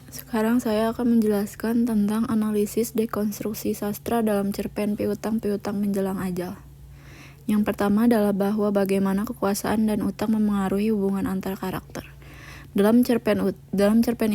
Sekarang saya akan menjelaskan tentang analisis dekonstruksi sastra dalam cerpen Piutang-Piutang Menjelang Ajal. Yang pertama adalah bahwa bagaimana kekuasaan dan utang memengaruhi hubungan antar karakter. Dalam cerpen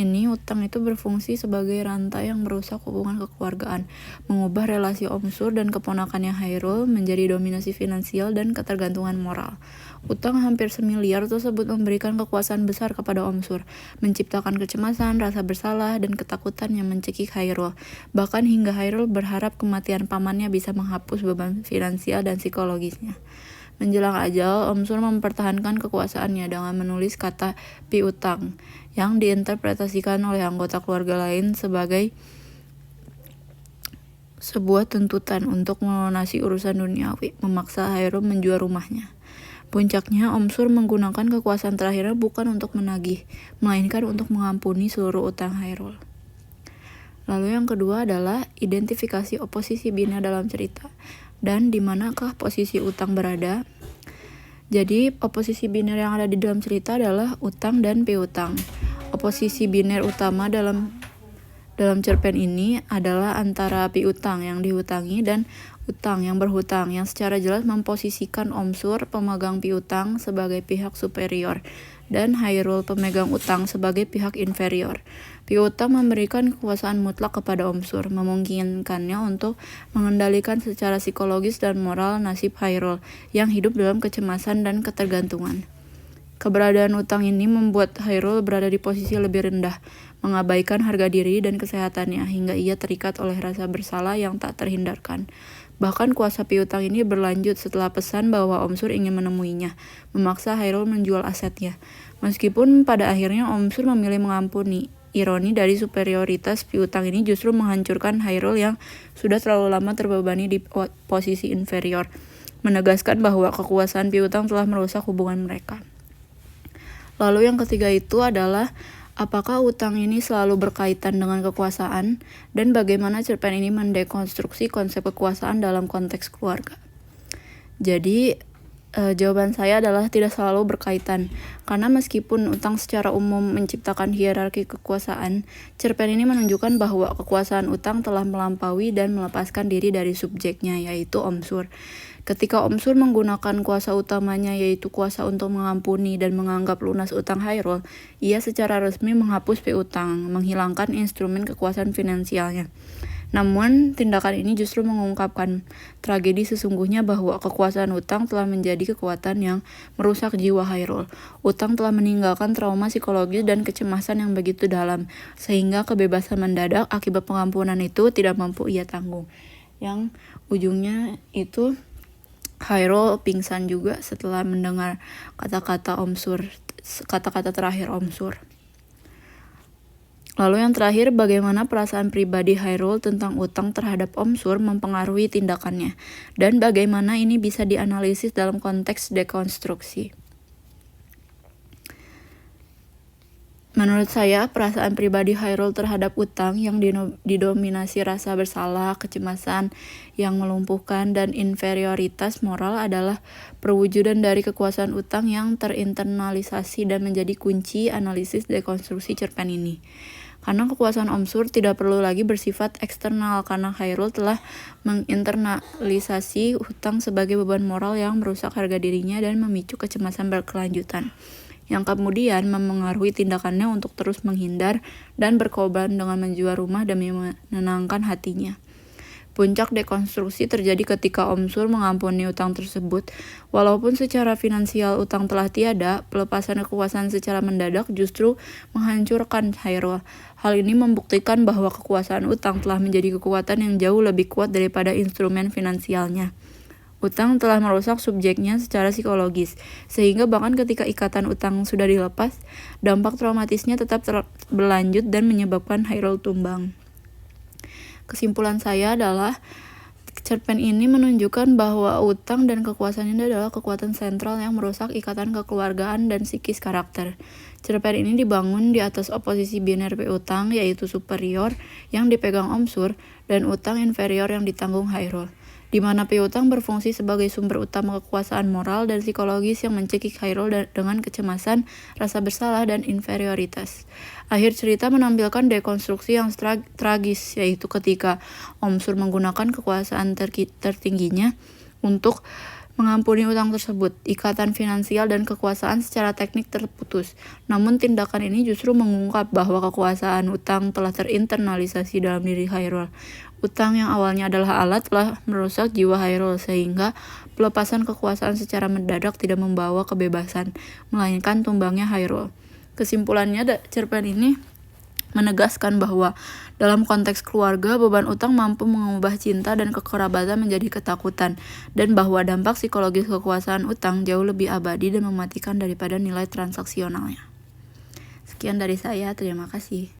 ini, utang itu berfungsi sebagai rantai yang merusak hubungan kekeluargaan, mengubah relasi Omsur dan keponakannya Hairul menjadi dominasi finansial dan ketergantungan moral. Utang hampir semiliar tersebut memberikan kekuasaan besar kepada Omsur, menciptakan kecemasan, rasa bersalah, dan ketakutan yang mencekik Hairul. Bahkan hingga Hairul berharap kematian pamannya bisa menghapus beban finansial dan psikologisnya. Menjelang ajal, Omsur mempertahankan kekuasaannya dengan menulis kata piutang yang diinterpretasikan oleh anggota keluarga lain sebagai sebuah tuntutan untuk melunasi urusan duniawi, memaksa Hairul menjual rumahnya. Puncaknya, Omsur menggunakan kekuasaan terakhirnya bukan untuk menagih, melainkan untuk mengampuni seluruh utang Hairul. Lalu yang kedua adalah identifikasi oposisi bina dalam cerita. Dan di manakah posisi utang berada? Jadi, oposisi biner yang ada di dalam cerita adalah utang dan piutang. Oposisi biner utama dalam cerpen ini adalah antara piutang yang dihutangi dan utang yang berhutang, yang secara jelas memposisikan Omsur, pemegang piutang, sebagai pihak superior, dan Hairul, pemegang utang, sebagai pihak inferior. Piutang memberikan kekuasaan mutlak kepada Omsur, memungkinkannya untuk mengendalikan secara psikologis dan moral nasib Hairul yang hidup dalam kecemasan dan ketergantungan. Keberadaan utang ini membuat Hairul berada di posisi lebih rendah, mengabaikan harga diri dan kesehatannya hingga ia terikat oleh rasa bersalah yang tak terhindarkan. Bahkan kuasa piutang ini berlanjut setelah pesan bahwa Omsur ingin menemuinya, memaksa Hairul menjual asetnya. Meskipun pada akhirnya Omsur memilih mengampuni, ironi dari superioritas piutang ini justru menghancurkan Hairul yang sudah terlalu lama terbebani di posisi inferior, menegaskan bahwa kekuasaan piutang telah merusak hubungan mereka. Lalu yang ketiga itu adalah apakah utang ini selalu berkaitan dengan kekuasaan, dan bagaimana cerpen ini mendekonstruksi konsep kekuasaan dalam konteks keluarga. Jadi, jawaban saya adalah tidak selalu berkaitan, karena meskipun utang secara umum menciptakan hierarki kekuasaan, cerpen ini menunjukkan bahwa kekuasaan utang telah melampaui dan melepaskan diri dari subjeknya, yaitu Omsur. Ketika Omsur menggunakan kuasa utamanya, yaitu kuasa untuk mengampuni dan menganggap lunas utang Hairul, ia secara resmi menghapus piutang, menghilangkan instrumen kekuasaan finansialnya. Namun, tindakan ini justru mengungkapkan tragedi sesungguhnya bahwa kekuasaan utang telah menjadi kekuatan yang merusak jiwa Hairul. Utang telah meninggalkan trauma psikologis dan kecemasan yang begitu dalam, sehingga kebebasan mendadak akibat pengampunan itu tidak mampu ia tanggung. Yang ujungnya itu Hairul pingsan juga setelah mendengar kata-kata terakhir Omsur. Lalu yang terakhir, bagaimana perasaan pribadi Hairul tentang utang terhadap Omsur mempengaruhi tindakannya, dan bagaimana ini bisa dianalisis dalam konteks dekonstruksi. Menurut saya, perasaan pribadi Hairul terhadap utang yang didominasi rasa bersalah, kecemasan yang melumpuhkan, dan inferioritas moral adalah perwujudan dari kekuasaan utang yang terinternalisasi dan menjadi kunci analisis dekonstruksi cerpen ini. Karena kekuasaan Omsur tidak perlu lagi bersifat eksternal, karena Hairul telah menginternalisasi hutang sebagai beban moral yang merusak harga dirinya dan memicu kecemasan berkelanjutan, yang kemudian memengaruhi tindakannya untuk terus menghindar dan berkorban dengan menjual rumah demi menenangkan hatinya. Puncak dekonstruksi terjadi ketika Omsur mengampuni utang tersebut. Walaupun secara finansial utang telah tiada, pelepasan kekuasaan secara mendadak justru menghancurkan Hairul. Hal ini membuktikan bahwa kekuasaan utang telah menjadi kekuatan yang jauh lebih kuat daripada instrumen finansialnya. Utang telah merusak subjeknya secara psikologis, sehingga bahkan ketika ikatan utang sudah dilepas, dampak traumatisnya tetap berlanjut dan menyebabkan Hairul tumbang. Kesimpulan saya adalah cerpen ini menunjukkan bahwa utang dan kekuasaan ini adalah kekuatan sentral yang merusak ikatan kekeluargaan dan psikis karakter. Cerpen ini dibangun di atas oposisi biner piutang, yaitu superior yang dipegang Omsur, dan utang inferior yang ditanggung Hairul. di mana piutang berfungsi sebagai sumber utama kekuasaan moral dan psikologis yang mencekik Khairul dengan kecemasan, rasa bersalah, dan inferioritas. Akhir cerita menampilkan dekonstruksi yang tragis, yaitu ketika Om Sur menggunakan kekuasaan tertingginya untuk mengampuni utang tersebut. Ikatan finansial dan kekuasaan secara teknik terputus. Namun tindakan ini justru mengungkap bahwa kekuasaan utang telah terinternalisasi dalam diri Khairul. Utang yang awalnya adalah alat telah merusak jiwa Khairul, sehingga pelepasan kekuasaan secara mendadak tidak membawa kebebasan, melainkan tumbangnya Khairul. Kesimpulannya, cerpen ini menegaskan bahwa dalam konteks keluarga, beban utang mampu mengubah cinta dan kekerabatan menjadi ketakutan, dan bahwa dampak psikologis kekuasaan utang jauh lebih abadi dan mematikan daripada nilai transaksionalnya. Sekian dari saya, terima kasih.